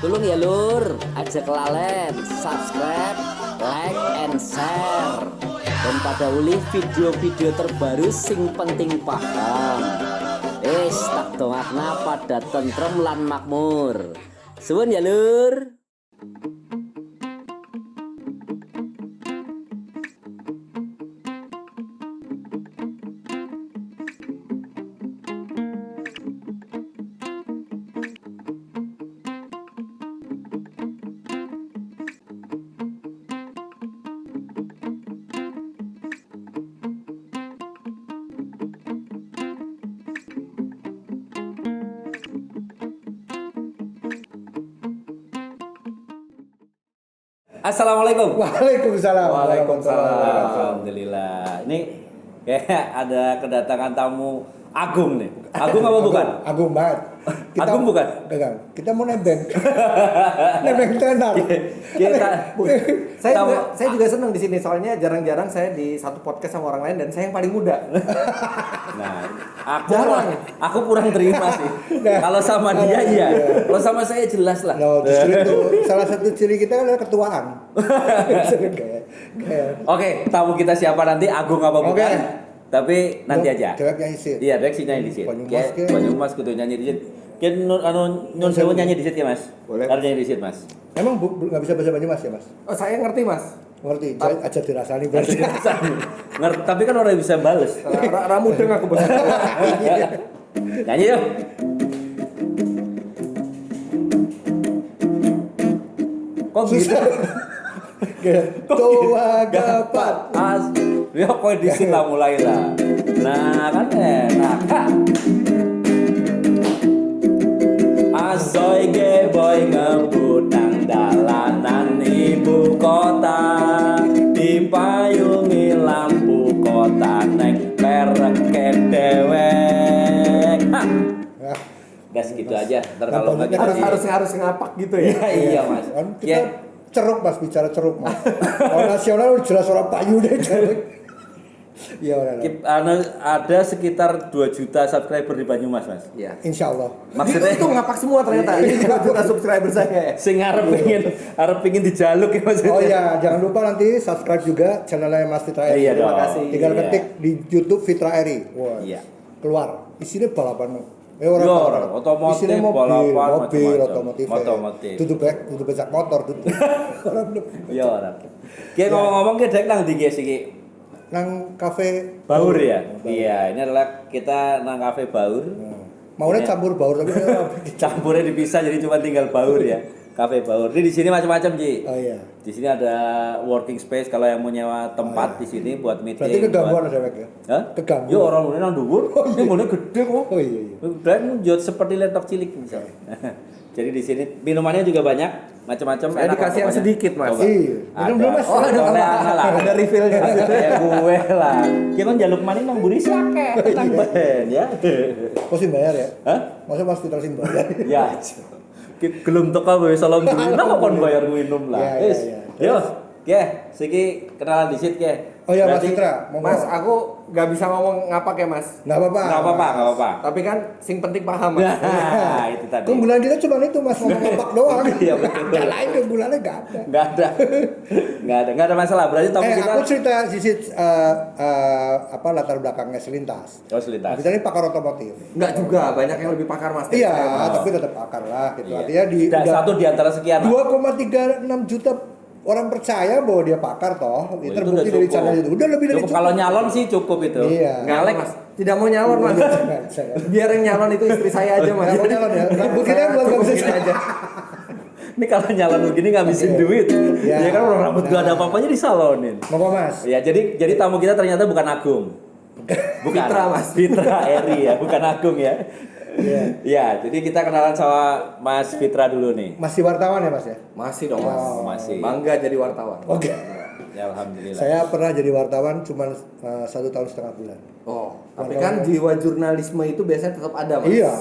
Tolong ya lur, aja kelalen, subscribe, like, and share. Dan pada uli video-video terbaru sing penting paham. Tak dongakna pada tentrem lan makmur. Suwun ya lur. Assalamualaikum. Waalaikumsalam. Alhamdulillah. Ini kayak ada kedatangan tamu Agung nih. Agung apa bukan? Agung banget. Agung bukan? Enggak. Kita mau nebeng. Nebeng tenar. Saya juga senang di sini soalnya jarang-jarang saya di satu podcast sama orang lain dan saya yang paling muda. Nah, aku kurang terima sih. Kalau sama dia iya. Kalau sama saya jelas lah. No, justru itu salah satu ciri kita adalah ketuaan. Oke, tamu kita siapa nanti? Agung apa bukan? Tapi nanti aja. Deweknya isit. Iya, dewek sih nyanyi disit. Banyumas kudu nyanyi disit. Kan nyun sewu nyanyi disit ya, Mas? Boleh. Harus nyanyi disit, Mas. Emang enggak bisa bahasa Banyumas ya, Mas? Oh, saya ngerti, Mas. Ngerti, aja dirasani berarti. Ngerti, tapi kan orang yang bisa bales. Ramudeng aku bos. Nyanyi yuk. Kok gitu? Tua gapat. Ya kok di sini lah mulai lah. Nah kan enak. Asoy ge boy ngebut nang dalanan ibu kota, dipayungi lampu kota neng pereke dewek. Udah segitu aja. Ntar kalau nggak harus ngapak gitu ya. Iya Mas. Kita ceruk Mas, bicara ceruk Mas. Kalau nasional jelas orang payu deh. Iya ada sekitar 2 juta subscriber di Banyumas Mas. Iya. Insya Allah. Maksudnya itu ngapak semua ternyata. Ini 2 juta subscriber saya. Sing arep pengin dijaluk ya Mas. Oh iya, jangan lupa nanti subscribe juga channelnya Mas Fitra Eri. Iya, terima kasih. Tinggal ketik di YouTube Fitra Eri. Wah. Iya. Keluar. Isinya balapan. Otomotif, isinya mobil, otomotif. Tutup becak motor, tutup. Iya orang. Ki ngomong-ngomong ki dek nang ndi ki iki? Nang kafe Baur ya? Iya, ini adalah kita nang kafe Baur. Maunya campur baur tapi Campurnya dipisah jadi cuma tinggal Baur ya. Kafe Baur. Ini di sini macam-macam, Ji. Oh iya. Di sini ada working space kalau yang mau nyewa tempat di sini buat meeting. Berarti kegangguan ada Mek ya? Hah? Kegangguan. Yo orang ini nang dhuwur. Ini ngene gede kok. Oh iya. Dan jod seperti laptop cilik misalnya. Jadi di sini minumannya juga banyak, macam-macam. Saya dikasih yang sedikit, Mas. Iya. Minum dulu Mas. Oh, ada lah. Ada refillnya. Kayak gue lah. Kita kan jaluk maning nang buri siake, tentang ben ya. Kok sih bayar ya? Hah? Masa Mas Fitra sing bayar? Ya. Gelem teka wae salam dulu. Nah kon bayar minum lah. Iya, Wis. iya. Yo. Oke, siki kenalan dikit ke. Oh iya Mas Fitra, Mas, aku nggak bisa ngomong ngapak ya Mas. Enggak apa-apa. Enggak apa-apa. Tapi kan sing penting paham Mas. Nah, itu tadi. Keunggulan kita cuma itu Mas, ngomong ngapak doang. Iya, betul. Yang lain keunggulannya enggak ada. Enggak ada masalah. Berarti tamu kita Aku cerita sisi latar belakangnya selintas. Oh, selintas. Kita ini pakar otomotif. Enggak juga, banyak yang lebih pakar Mas. Iya, Saya, Mas. tapi tetap pakar lah gitu. Iya. Artinya Satu di antara sekian. 2,36 juta orang percaya bahwa dia pakar toh. itu Terbukti udah dari cukup. channel itu. Udah lebih dari Cukup. cukup. Kalau nyalon sih cukup itu. Iya. Ngalek Mas. Tidak mau nyalon Mas. Saya. Biar yang nyalon itu istri saya aja Mas. Nggak mau nyalon ya. Rambut kita belum Cukup bisa gini aja. Ini kalau nyalon begini ngabisin duit. Iya. Ya kan orang rambut gak ada apa-apanya disalonin. Mau Mas? Ya jadi tamu kita ternyata bukan Agung. Bukan. Fitra, Mas. Fitra Eri ya, bukan Agung ya. Iya. Ya, jadi kita kenalan sama Mas Fitra dulu nih. Masih wartawan ya Mas ya? Masih dong Mas. Oh, masih. Bangga jadi wartawan. Oke. Ya alhamdulillah. Saya pernah jadi wartawan cuma 1,5 tahun bulan. Oh, tapi kan jiwa jurnalisme itu biasanya tetap ada Mas. Iya,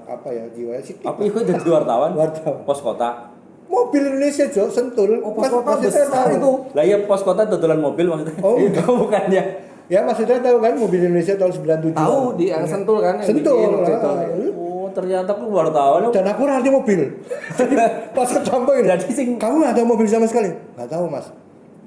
apa ya jiwanya sih? Apa itu jadi wartawan? Wartawan. Pos kota. Mobil Indonesia Jo, Sentul. Oh, pos kota besar itu. Lah ya pos kota dodolan mobil maksudnya. Oh, itu bukan ya. Ya Mas Fitra tahu kan mobil Indonesia tahun 97. Tahu di yang Sentul kan yang Sentul bikin lah. waktu itu. Oh, ternyata aku wartawan. Dan aku nanti mobil. Jadi pas ketemu ini, Jadi sing- kamu nggak tahu mobil sama sekali? Nggak tahu mas.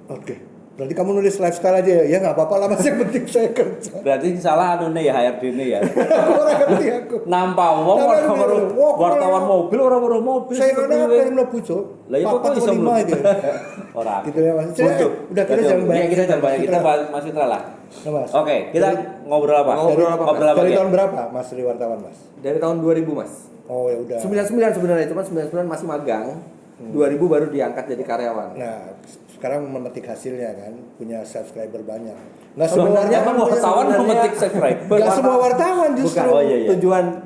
Oke. Berarti kamu nulis lifestyle aja ya? Ya nggak apa-apa lah mas, yang penting saya kerja. Berarti salah anune ya HRD-ne ya. Aku orang ngerti aku. Nampak wong Nampak wartawan wong, wartawan mobil ora weruh mobil. Saya seperti kadang kowe. pengen mlebu Cuk. Lah iya kok 4 iso atau 5 mlebu? itu. Ora. Gitu ya mas. Bodoh. Udah kita jangan banyak. Iya, kita jangan banyak. Kita Citra. Mas Citra lah. Nah, mas. Oke, kita ngobrol apa? Ngobrol apa, Mas? Ngobrol apa Dari Ki? tahun berapa mas jadi wartawan mas? Dari tahun 2000 mas. Oh ya udah. 99 sebenarnya, cuma 99 masih magang. 2000 baru diangkat jadi karyawan. Nah, sekarang memetik hasilnya kan, punya subscriber banyak. Nggak Sebenarnya Emang kan wartawan sebenarnya- memetik subscriber. Nggak semua wartawan justru. Bukan. Oh, iya, iya.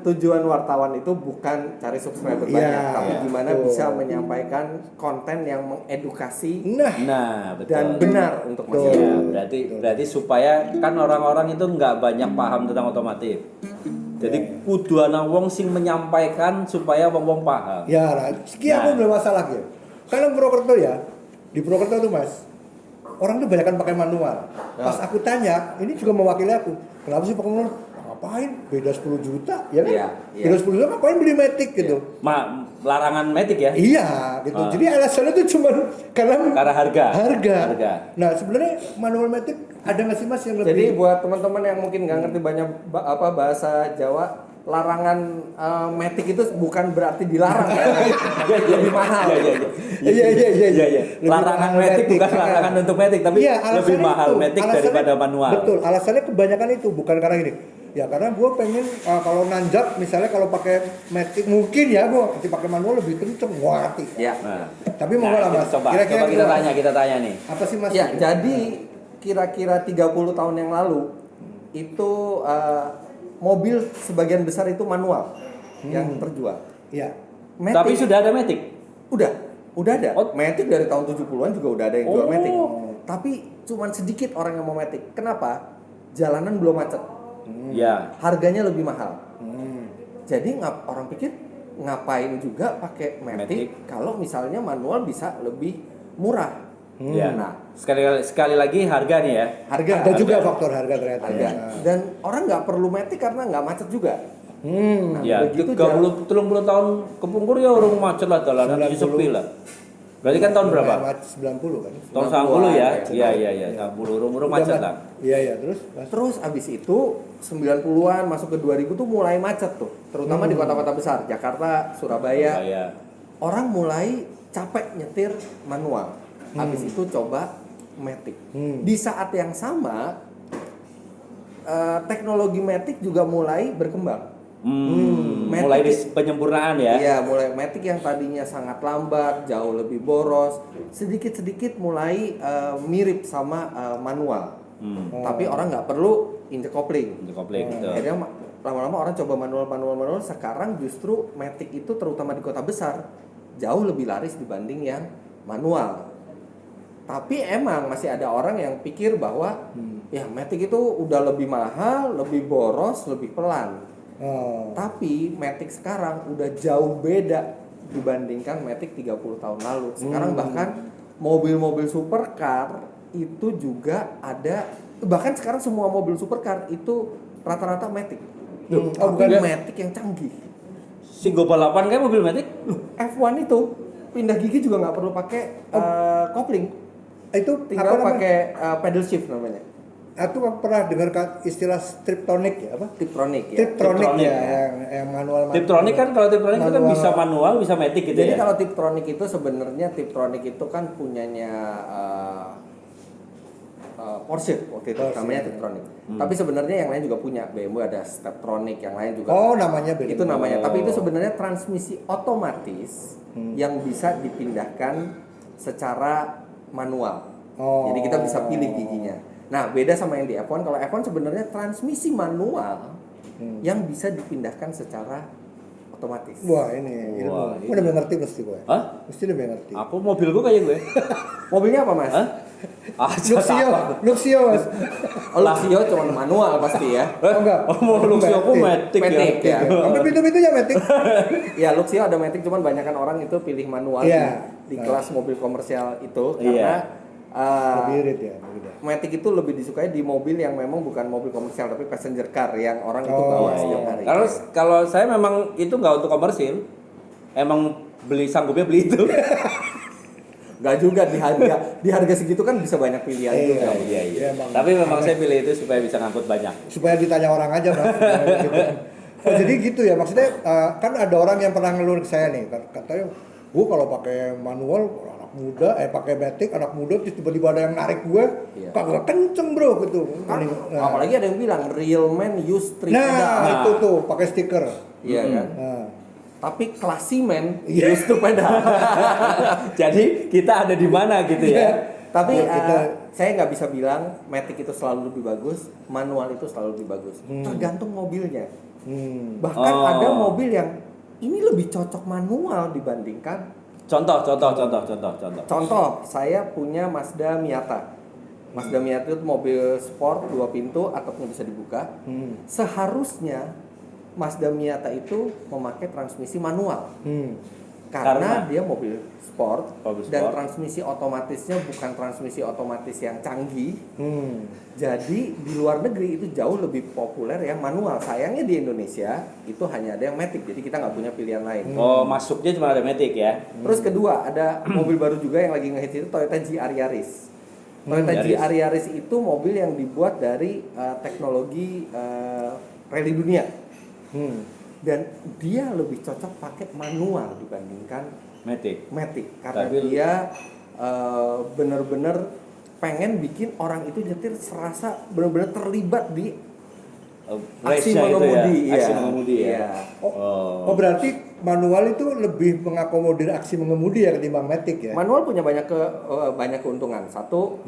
Tujuan wartawan itu bukan cari subscriber Iya, banyak, tapi iya. gimana Betul. bisa menyampaikan konten yang mengedukasi Nah, Nah, betul. dan benar untuk Betul. Ya, masyarakat. berarti supaya kan orang-orang itu nggak banyak paham tentang otomotif. Jadi kudu ana wong sing menyampaikan supaya wong-wong paham. ya nah, sekian Nah. pun belum masalah ya. Karena Purwokerto ya, di Purwokerto tuh mas, orang tuh banyak pakai manual. Pas aku tanya, ini juga mewakili aku. Kenapa sih pakai manual? Ngapain? Beda 10 juta, ya kan? Iya, iya. Beda 10 juta ngapain beli Matic gitu? Larangan metik ya? Iya, gitu. Ah. Jadi alasannya tuh cuma karena Karena harga. Harga. Nah sebenarnya manual Matic ada nggak sih mas yang lebih? Jadi buat teman-teman yang mungkin nggak ngerti banyak bahasa Jawa, larangan Matic itu bukan berarti dilarang ya. Lebih mahal. Iya. Iya. Lebih Larangan mahal metik bukan Matic. larangan untuk metik, tapi Iya, lebih alasannya mahal itu. metik Alasannya- daripada manual. Betul, alasannya kebanyakan itu bukan karena ini. Ya karena gue pengen kalau nanjak misalnya kalau pakai Matic mungkin ya gue nanti pakai manual lebih kenceng, wah hati. Ya. Nah, Tapi mau nggak lah mas? Coba Kira-kira kita gimana? tanya nih. Apa sih mas? Ya, jadi kira-kira 30 tahun yang lalu itu mobil sebagian besar itu manual yang terjual. Iya. Matic, Tapi sudah ada metik. udah ada. Oh. Matic dari tahun 70-an juga udah ada yang jual Oh. Matic. Tapi cuman sedikit orang yang mau Matic. Kenapa? Jalanan belum macet. Ya. Harganya lebih mahal. Hmm. Jadi orang pikir ngapain juga pakai Matic. Matic kalau misalnya manual bisa lebih murah. Ya. Nah, Sekali lagi harga nih ya. harga Ada juga faktor harga ternyata. harga. Ya. Dan orang nggak perlu Matic karena nggak macet juga. Nah, Ya, begitu 30 tahun kepungkur ya orang macet lah jalanan 90. di sepi lah. Berarti kan tahun berapa? 90 kan. Tahun 90 ya? 90-an, Iya, 90 urung macet lah. Iya terus. Mas. Terus abis itu 90-an masuk ke 2000 tuh mulai macet tuh, terutama di kota-kota besar, Jakarta, Surabaya. Saya Orang mulai capek nyetir manual. Habis itu coba Matic. Di saat yang sama teknologi Matic juga mulai berkembang. Matic mulai di penyempurnaan ya. Iya, mulai Matic yang tadinya sangat lambat, jauh lebih boros, sedikit-sedikit mulai mirip sama manual. Tapi orang nggak perlu injek kopling. Untuk kopling gitu. Akhirnya lama-lama orang coba manual. Sekarang justru Matic itu terutama di kota besar jauh lebih laris dibanding yang manual. Tapi emang masih ada orang yang pikir bahwa ya Matic itu udah lebih mahal, lebih boros, lebih pelan. Oh. Tapi Matic sekarang udah jauh beda dibandingkan Matic 30 tahun lalu. Sekarang bahkan mobil-mobil supercar itu juga ada, bahkan sekarang semua mobil supercar itu rata-rata Matic. Oh, Tapi bukan. Matic yang canggih. Si Go balapan kayak mobil metik? F1 itu pindah gigi juga nggak perlu pakai kopling, Itu tinggal apa namanya? pakai pedal shift namanya. Aku pernah dengar istilah Tiptronic ya apa? Tiptronic ya. Tiptronic Tiptronic, ya, ya. yang manual. Tiptronic kan kalau Tiptronic itu kan bisa manual, bisa metik gitu Jadi ya. kalau Tiptronic itu sebenarnya Tiptronic itu kan punyanya Porsche waktu itu Porsche. namanya Tiptronic. Tapi sebenarnya yang lain juga punya, BMW ada Steptronic, yang lain juga. Oh, namanya beda. Itu namanya. Oh. Tapi itu sebenarnya transmisi otomatis yang bisa dipindahkan secara manual. Oh. Jadi kita bisa pilih giginya. Nah, beda sama yang di F1. Kalau F1 sebenarnya transmisi manual yang bisa dipindahkan secara otomatis. Wah, ini ilmu. Wah, ini. Udah ngerti pasti gue. Hah? Mesti udah ngerti. Aku mobil gue kayak gue. Mobilnya apa, Mas? Hah? Luxio mas. Oh, Luxio cuma manual pasti ya. Oh, enggak. Oh, mau Luxio aku metik ya. Matic, ya. Sampai pintu-pintunya Matic. Ya, Luxio ada Matic, cuman banyakan orang itu pilih manual Iya. di kelas mobil komersial itu Iya. karena Lebih irit ya. Matic itu lebih disukai di mobil yang memang bukan mobil komersial tapi passenger car yang orang itu Oh, bawa iya, setiap iya. hari. Kalau saya memang itu nggak untuk komersil, emang sanggupnya beli itu. Nggak juga di harga segitu kan bisa banyak pilihan juga. Iya, emang. Tapi memang saya pilih itu supaya bisa ngangkut banyak. Supaya ditanya orang aja mas. Gitu. Oh, jadi gitu ya maksudnya kan ada orang yang pernah ngeluh ke saya nih katanya gue kalau pakai manual anak muda pakai matic anak muda terus tiba-tiba ada yang narik gue Iya. kagak kenceng bro gitu. Kan, Nah. apalagi ada yang bilang real man use street pedal. Nah, itu tuh pakai stiker. Iya kan. Nah. Tapi classy man Iya. use to pedal. Jadi kita ada di mana gitu ya? Tapi Ya, kita- saya nggak bisa bilang Matic itu selalu lebih bagus, manual itu selalu lebih bagus. Tergantung mobilnya. Bahkan Oh. ada mobil yang ini lebih cocok manual dibandingkan. Contoh. Contoh, saya punya Mazda Miata. Mazda Miata itu mobil sport 2 pintu atapnya bisa dibuka. Seharusnya Mazda Miata itu memakai transmisi manual. Karena dia mobil sport, Mobil dan sport. transmisi otomatisnya bukan transmisi otomatis yang canggih. Jadi di luar negeri itu jauh lebih populer yang manual. Sayangnya di Indonesia itu hanya ada yang matic, jadi kita nggak punya pilihan lain. Oh, masuknya cuma ada Matic ya. Terus kedua ada mobil baru juga yang lagi ngehits itu Toyota GR Yaris. Toyota Yaris. GR Yaris itu mobil yang dibuat dari teknologi rally dunia. Dan dia lebih cocok pakai manual dibandingkan Matic. matic karena Tapi- dia bener-bener pengen bikin orang itu nyetir serasa bener-bener terlibat di aksi Race-nya itu mengemudi. ya. Aksi mengemudi ya. Iya. Oh berarti manual itu lebih mengakomodir aksi mengemudi ya ketimbang matic ya. Manual punya banyak keuntungan. Satu,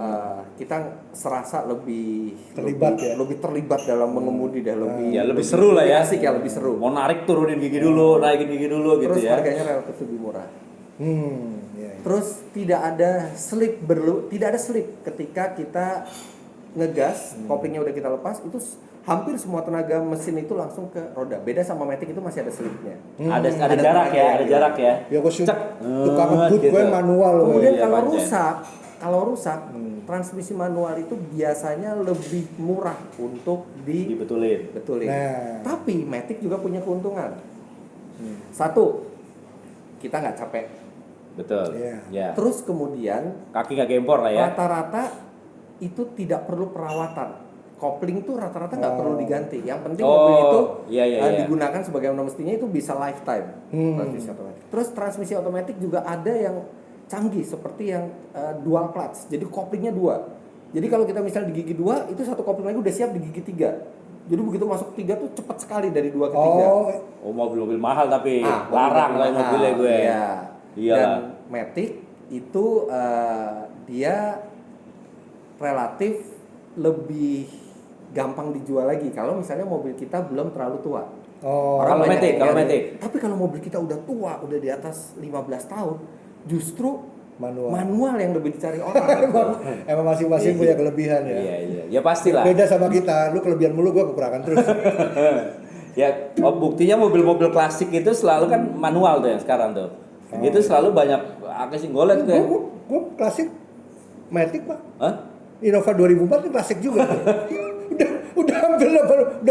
kita serasa lebih Terlibat ya? lebih terlibat dalam mengemudi dan lebih seru lah ya. Asik ya, lebih seru. Mau narik turunin gigi dulu, naikin gigi dulu gitu Terus ya. harganya relatif lebih murah. Iya. Terus tidak ada slip ketika kita ngegas, koplingnya udah kita lepas, itu hampir semua tenaga mesin itu langsung ke roda. Beda sama Matic itu masih ada slipnya. Ada Ada jarak ya, tenaga, ada iya. jarak ya. Ya gue Cek. tukang ngebut Gitu. gue manual loh. Kemudian iya, kalau pancen. rusak, transmisi manual itu biasanya lebih murah untuk Dibetulin. dibetulin. Nah. Tapi Matic juga punya keuntungan. Satu, kita nggak capek. Betul. Iya. Ya. Terus kemudian Kaki nggak gempor lah ya. rata-rata itu tidak perlu perawatan. Kopling tuh rata-rata nggak perlu diganti. Yang penting Oh, mobil itu iya, iya, iya. digunakan sebagaimana mestinya, itu bisa lifetime. Transmisi otomatis. Terus transmisi otomatis juga ada yang canggih seperti yang dual clutch. Jadi koplingnya 2. Jadi kalau kita misal di gigi 2, itu satu kopling lagi udah siap di gigi 3. Jadi begitu masuk 3 tuh cepat sekali dari 2 ke 3. Oh, Mobil-mobil mahal tapi Mobil larang lah mahal. mobilnya gue. Iya. Iya. Dan Matic itu dia relatif lebih gampang dijual lagi kalau misalnya mobil kita belum terlalu tua. Kalau banyak Matic, yang kalau nyari. Matic. Tapi kalau mobil kita udah tua, udah di atas 15 tahun, justru manual. yang lebih dicari orang. Emang masing-masing punya kelebihan ya. Iya. Ya pastilah. Beda sama kita, lu kelebihan mulu, gue kekurangan terus. Ya, buktinya mobil-mobil klasik itu selalu kan manual tuh yang sekarang tuh. Itu selalu banyak sih golet gue. Gue klasik matic pak. Hah? Innova 2004 ini klasik juga. udah hampir 18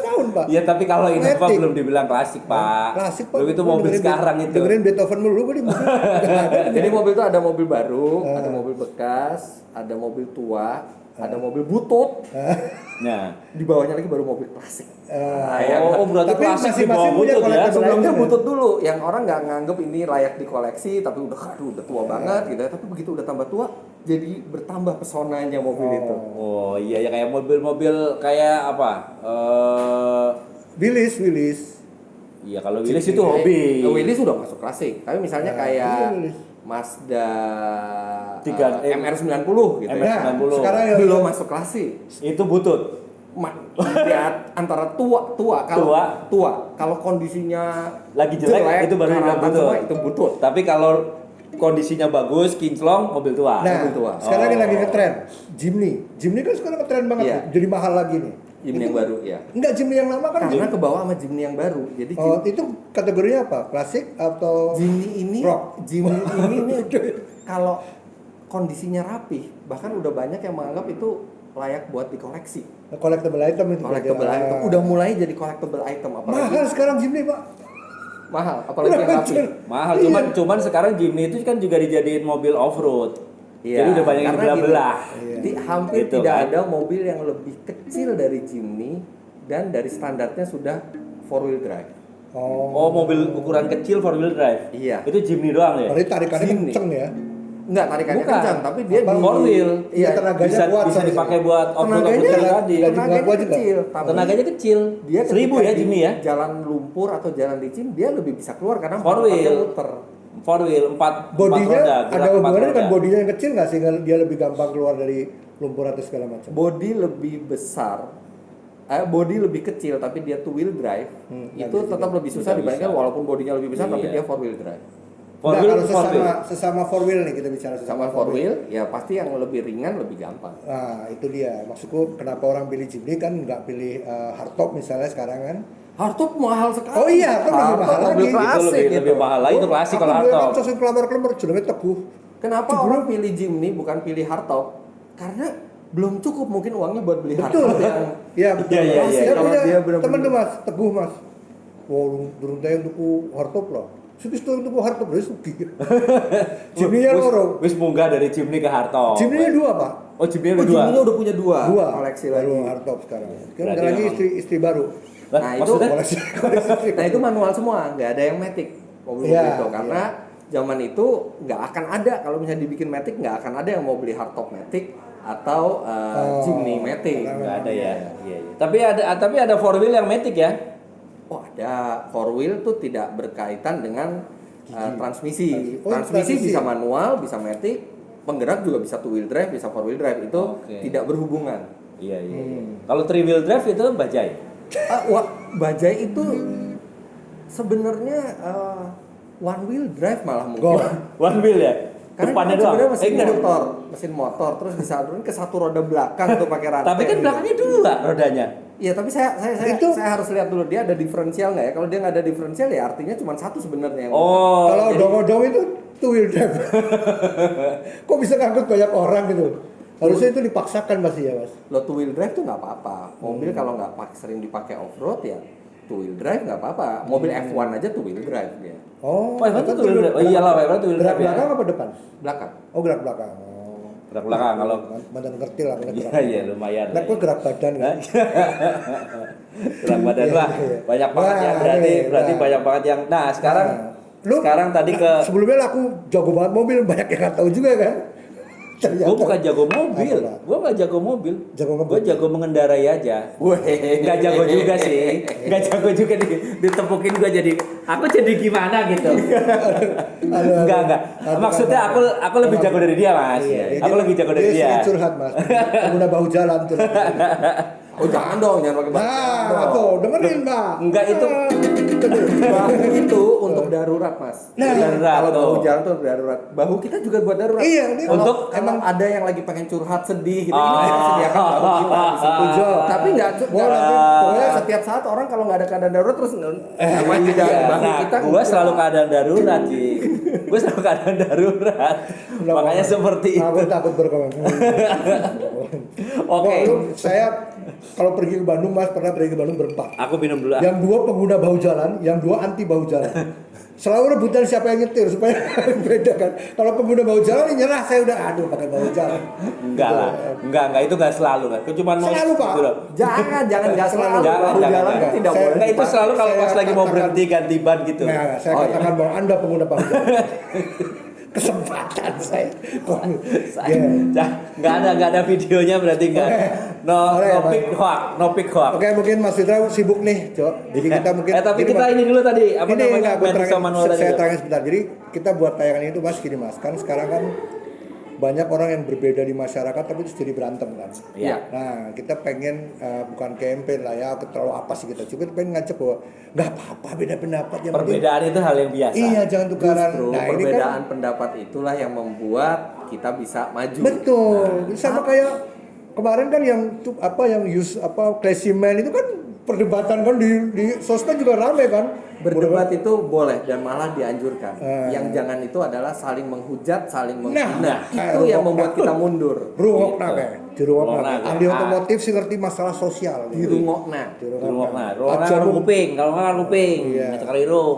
tahun pak. Iya, tapi kalau Innova Matic. belum dibilang klasik, Pak. Klasik pak. Lu itu Gua mobil dengerin sekarang itu. Dengerin Beethoven mulu, gue di mobil. Jadi mobil itu ada mobil baru, ada mobil bekas, ada mobil tua, ada mobil butut. Nah. Di bawahnya lagi baru mobil klasik. Berarti Tapi klasik di bawah masing-masing punya butut ya. kolektor. Sebelumnya lain, butut dulu, yang orang nggak nganggep ini layak dikoleksi, tapi udah tua banget gitu ya. Tapi begitu udah tambah tua, jadi bertambah pesonanya mobil itu. Oh iya ya, kayak mobil-mobil kayak apa? Willis. Iya, kalau Willys itu hobi. Willys sudah masuk klasik, tapi misalnya kayak iya, Willys. Mazda MR90 MR90 gitu ya. Nah, 90. sekarang ya, Belum masuk klasik. Itu butut. Lihat antara tua kalau kondisinya Lagi jelek, itu baru dibilang karatan butut. semua, itu butut. Tapi kalau kondisinya bagus, kinclong, mobil tua. Nah, mobil tua. sekarang yang lagi ngetren Jimny kan sekarang ngetren banget Iya. nih, jadi mahal lagi nih. Jimny yang baru ya. Enggak, Jimny yang lama kan. Karena ke bawah sama Jimny yang baru. Jadi Oh, itu kategorinya apa? Klasik atau Jimny ini rock? Jimny ini nih kalau kondisinya rapi, bahkan udah banyak yang menganggap itu layak buat dikoleksi. Collectible item itu. Collectible berarti. item udah mulai jadi collectible item, apalagi Mahal sekarang Jimny, Pak. mahal, apalagi yang rapi. Mahal, Iya. cuman sekarang Jimny itu kan juga dijadiin mobil off-road. Jadi udah banyak yang karena gini, belah-belah. hampir Gitu tidak kan. ada mobil yang lebih kecil dari Jimny dan dari standarnya sudah 4-wheel drive. Oh, mobil ukuran kecil 4-wheel drive. Iya. Itu Jimny doang ya? Berarti tarikannya Jimny. kenceng ya. Enggak, tarikannya Bukan. kencang, tapi dia Apa? di 4-wheel. Iya, tenaganya Bisa kuat. bisa soalnya. dipakai buat off-road tenaganya tadi. gaji tenaganya gua juga. kecil, tapi Tenaganya kecil. dia 1000 ketika ya di Jimny ya? jalan lumpur atau jalan licin dia lebih bisa keluar karena 4-wheel. muter. 4-wheel, 4 Bodinya roda, ada gerak 4 hubungannya dengan roda. bodinya yang kecil nggak sehingga dia lebih gampang keluar dari lumpur atau segala macam. Body lebih besar, body lebih kecil tapi dia 2-wheel drive, nggak itu bisa tetap lebih susah Nggak dibandingkan bisa. walaupun bodinya lebih besar tapi Iya. dia 4-wheel drive. Nggak, 4-wheel, kalau 4-wheel. sesama 4-wheel nih kita bicara Sama 4-wheel ya pasti yang lebih ringan lebih gampang. Nah itu dia maksudku kenapa orang pilih Jimny kan nggak pilih hardtop misalnya sekarang kan. Hardtop mahal sekali. Oh iya, hardtop lebih mahal mobil lagi. Itu klasik lebih, lebih mahal lagi itu klasik kalau Aku hardtop. sosok kelamar-kelamar jenenge Teguh. Kenapa orang pilih Jimny bukan pilih hardtop? Karena belum cukup mungkin uangnya buat beli Betul. hardtop yang Iya betul. Iya, iya, iya. Saya Kalau punya dia benar-benar- temen tuh Mas, Teguh Mas. Wah, durung tayang tuku hardtop lah. Sipis tuku hardtop dari sugi. Jimny nya loro. Wis munggah dari Jimny ke hardtop. Jimny nya dua Pak. Oh, Jimny Oh, ada dua. Jimny udah punya dua koleksi lagi. Baru hardtop sekarang. Kan Berarti ada lagi memang- istri baru. Lah, Nah, itu maksudnya Koleksi. Nah itu manual semua, nggak ada yang matic mobil Iya, itu karena zaman itu nggak akan ada kalau misalnya dibikin matic nggak akan ada yang mau beli hardtop matic atau Jimny matic. nggak ada ya. Iya, iya. Tapi ada 4-wheel yang matic ya. Oh ada 4-wheel tuh tidak berkaitan dengan transmisi. Oh, Transmisi transmisi. bisa manual, bisa matic, penggerak juga bisa 2-wheel drive, bisa 4-wheel drive itu Oke. tidak berhubungan. Iya, iya. Kalau 3-wheel drive itu bajai. Bajai itu sebenarnya 1-wheel drive malah mungkin. Go. 1-wheel ya. Karena Depannya kan doang. sebenarnya mesin enggak. motor, mesin motor terus disalurin ke satu roda belakang tuh pakai rantai. Tapi kan belakangnya dua rodanya. Iya, tapi saya Itu- saya harus lihat dulu dia ada diferensial nggak ya? Kalau dia nggak ada diferensial ya artinya cuma satu sebenarnya yang Oh, Kalau jadi- odong-odong itu two wheel drive. Kok bisa ngangkut banyak orang gitu? Harusnya itu dipaksakan pasti ya Mas. lo 2-wheel drive tuh nggak apa-apa. Mobil kalau nggak sering dipakai off road ya 2-wheel drive nggak apa-apa. Mobil F1 aja 2-wheel drive dia. Oh, Wah, itu two wheel drive. Oh iyalah, Pak, two wheel gerak drive ya. belakang apa depan? Belakang. Oh gerak belakang. Oh. Gerak belakang kalau Badan ngerti lah. iya iya lumayan. Nah, kok gerak badan kan? Gerak badan Iya, wah iya. banyak banget ya Wah, berarti iya, berarti nah. banyak banget yang nah sekarang Lu- sekarang tadi ke Sebelumnya lah aku jago banget mobil, banyak yang nggak tahu juga kan. Ternyata. gue bukan jago mobil, Apa, Pak? gue nggak jago mobil, Jago ngebut. gue jago mengendarai aja. Nggak jago juga sih, nggak jago juga ditepukin gue jadi, aku jadi gimana gitu. Aduh, Enggak. aduh, Maksudnya aku lebih jago dari dia mas. Iya, Aku lebih jago dari dia. sedikit curhat Mas. Pengguna bahu jalan curhat. Oh jangan dong, jangan pakai Nah, tuh dengerin Mbak. Enggak, itu Bahu itu untuk darurat mas. Nah, darurat, Kalau bahu tuh. jalan tuh untuk darurat. Bahu kita juga buat darurat. Iya, ini Untuk untuk- emang ada yang lagi pengen curhat sedih gitu, Oh. ini kita sediakan bahu kita di situ. Setuju. Tapi nggak Wah, nanti pokoknya setiap saat orang kalau nggak ada keadaan darurat terus namanya tidak bahu nah, kita. gue selalu keadaan darurat sih. Gue selalu keadaan darurat. Makanya seperti itu. Aku takut berkomentar. Oke. Wah, saya kalau pergi ke Bandung Mas pernah pergi ke Bandung berempat. Aku minum dulu. Yang dua pengguna bahu jalan, yang dua anti bahu jalan. Selalu rebutan siapa yang nyetir supaya beda kan. Kalau pengguna bahu jalan ini nyerah saya udah aduh pakai bahu jalan. Enggak lah. Enggak, itu enggak selalu kan. Itu cuma mau Selalu, Pak. gitu loh. Jangan nggak selalu Jangan, bahu jangan, jalan jangan. tidak Saya- boleh. Enggak, itu selalu kalau Saya pas lagi mau katakan- berhenti ganti ban gitu. Nah, saya Oh, katakan bahwa Anda pengguna bahu jalan. Kesempatan saya. Enggak ada videonya berarti enggak. No Boleh, Pak. no pick hoax. Oke, mungkin Mas Fitra sibuk nih, Cok. Jadi kita mungkin tapi gini, kita Mas. ini dulu tadi apa Ini namanya enggak, Mensa manual tadi. saya terangin sebentar. Jadi kita buat tayangan itu Mas gini Mas, kan sekarang kan banyak orang yang berbeda di masyarakat tapi terus jadi berantem kan. Iya. Nah, kita pengen bukan campaign lah ya, terlalu apa sih kita. Cuma pengen ngajak bahwa nggak apa-apa beda pendapat yang penting. Perbedaan itu hal yang biasa. Iya, jangan tukaran. Justru Nah, ini kan perbedaan pendapat itulah yang membuat kita bisa maju. betul. Nah, Sama kayak kemarin kan yang use classy man itu kan perdebatan kan di sosmed juga rame kan. Berdebat itu boleh dan malah dianjurkan. Eh. Yang jangan itu adalah saling menghujat, saling Nah, menghina. kayak Itu yang rungokna. membuat kita mundur. Rungokna Gitu. kayak. Dirungokna. Rungokna, Ahli kayak. otomotif sih ngerti masalah sosial. Di rungokna. Rungokna, Aja rungokna lu. kuping, kalau nggak kuping, Iya. sekali rung.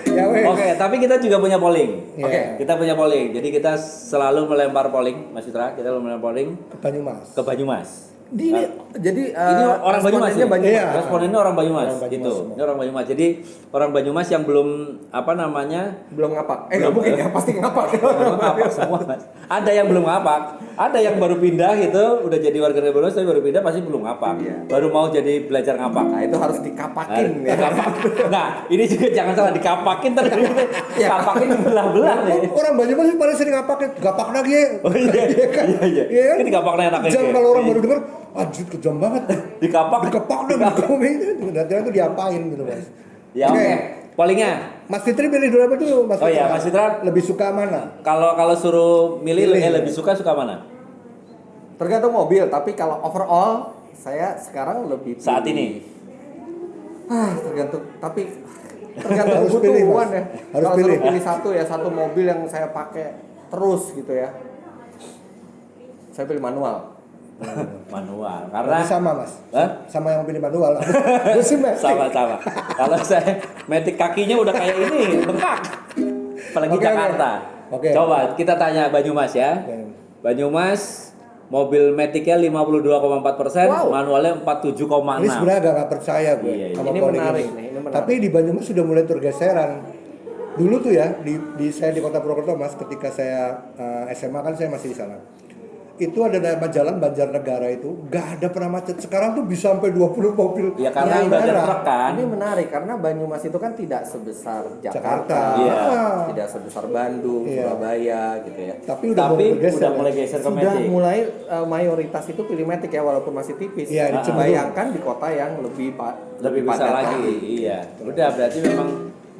Ya weh. Oke, tapi kita juga punya polling. Iya. Oke. Kita punya polling. Jadi kita selalu melempar polling, Mas Citra. Kita selalu melempar polling Ke Banyumas. ke Banyumas. Ini jadi Ini orang Banyumas. respondennya nih. Banyumas. Iya. Respondennya orang Banyumas, Orang Banyumas gitu. semua. Ini orang Banyumas. Jadi orang Banyumas yang belum apa namanya Belum ngapak. Nggak mungkin ya, pasti ngapak. belum ngapak semua, Mas. Ada yang belum ngapak, ada yang baru pindah gitu, udah jadi warga negara Banyumas tapi baru pindah pasti belum ngapak. Iya. Baru mau jadi belajar ngapak. Nah, itu harus dikapakin ya. Dikapak. Nah, ini juga jangan salah dikapakin tapi kapakin belah-belah nih. Orang Banyumas sih paling sering ngapakin, gapak lagi ya. Oh iya, kan? iya, iya. Iya kan? Ini kapaknya enaknya. Jam kalau orang baru denger, anjir kejam banget. Dikapak. Dikepak dong, jangan itu diapain gitu mas. Ya oke. Pollingnya. Mas Fitri pilih dulu apa dulu Mas Oh iya, Mas Fitra. Lebih suka mana? Kalau suruh milih, Pilih. lebih suka mana? Tergantung mobil, tapi kalau overall saya sekarang lebih Saat pilih- ini. tergantung, tapi tergantung Harus pilih, kebutuhan Mas. ya. Harus Kalau pilih. suruh pilih satu ya, satu mobil yang saya pakai terus gitu ya. Saya pilih manual. Manual. Berarti Karena sama mas. Hah? Sama yang pilih manual. Gue sih Matic. sama. Kalau saya metik kakinya udah kayak ini, bengkak. Apalagi Oke, oke. Jakarta. Oke. Coba kita tanya Banyumas ya. Oke. Banyumas mobil metiknya 52,4%, Wow. manualnya 47,6. Ini sebenarnya agak nggak percaya gue Iya, iya. sama Ini polling menarik ini. nih, ini menarik. Tapi di Banyumas sudah mulai tergeseran. Dulu tuh ya saya di Kota Purwokerto mas, ketika saya SMA kan saya masih di sana. Itu ada nama jalan Banjarnegara itu nggak ada pernah macet. Sekarang tuh bisa sampai 20 mobil. Ya karena Iya, udah ada beneran. truk kan. Ini menarik karena Banyumas itu kan tidak sebesar Jakarta. Jakarta, Iya. tidak sebesar Bandung, Iya. Surabaya gitu ya. Tapi udah Tapi mulai bergeser. udah ya. mulai geser ke Sudah metik. mulai mayoritas itu pilih metik ya walaupun masih tipis. Iya, Nah, dicenderung. bayangkan di kota yang lebih Lebih besar padat lagi. Iya. Udah berarti memang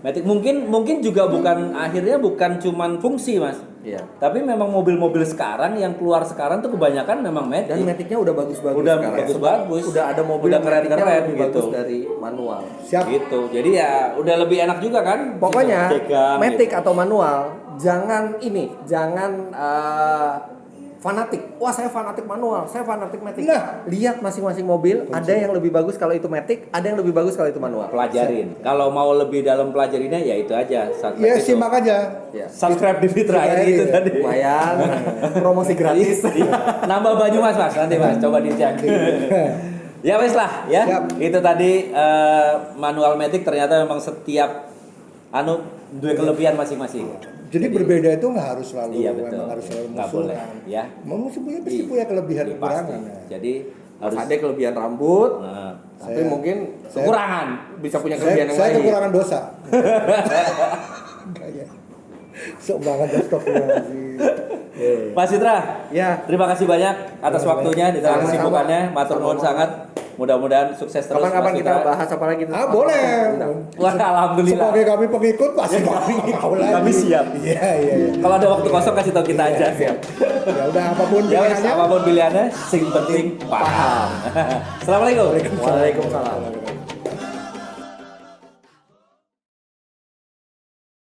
metik mungkin juga akhirnya bukan cuman fungsi, Mas. Iya. Tapi memang mobil-mobil sekarang yang keluar sekarang tuh kebanyakan memang metik. Dan metiknya udah bagus-bagus Udah sekarang. bagus-bagus. Udah ada mobil Udah yang metiknya keren-keren lebih gitu. bagus dari manual. Siap. Gitu. Jadi ya udah lebih enak juga kan. Pokoknya Pegang, metik gitu. atau manual jangan fanatik. Wah, saya fanatik manual, saya fanatik metik. Nah. Lihat masing-masing mobil, ada yang lebih bagus kalau itu metik, ada yang lebih bagus kalau itu manual. Pelajarin. Kalau mau lebih dalam pelajarinya ya itu aja. Iya simak aja. Ya. Subscribe di Fitra Iya, ini itu iya. tadi. Lumayan, promosi gratis. Iya. Nambah Banyumas Mas nanti Mas, coba dicek. Ya wes lah ya. Siap. Itu tadi manual metik ternyata memang setiap dua kelebihan masing-masing. Jadi berbeda itu nggak harus selalu Iya betul. memang harus selalu Nggak musuhan. boleh ya. Mau musuh punya pasti Iya. punya kelebihan Iya, kekurangan. pasti. ya. Jadi harus Ada kelebihan rambut, nah, tapi Saya- mungkin kekurangan. bisa punya kelebihan yang Saya lain. kekurangan dosa. Kayak sok banget astagfirullahaladzim. Mas Citra, Ya. terima kasih banyak atas waktunya di tengah Sama-sama. kesibukannya. Matur nuwun Sama-sama. sangat. Mudah-mudahan sukses terus Kapan-kapan Mas kita Citra. bahas apa lagi? Ah boleh. Wah, alhamdulillah. Sebagai kami pengikut pasti mau lagi. Kami siap. Iya iya. iya. Kalau ada waktu kosong kasih tahu kita aja. Ya udah apapun Ya wes, pilihannya. apapun pilihannya, sing penting paham. Assalamualaikum. Waalaikumsalam.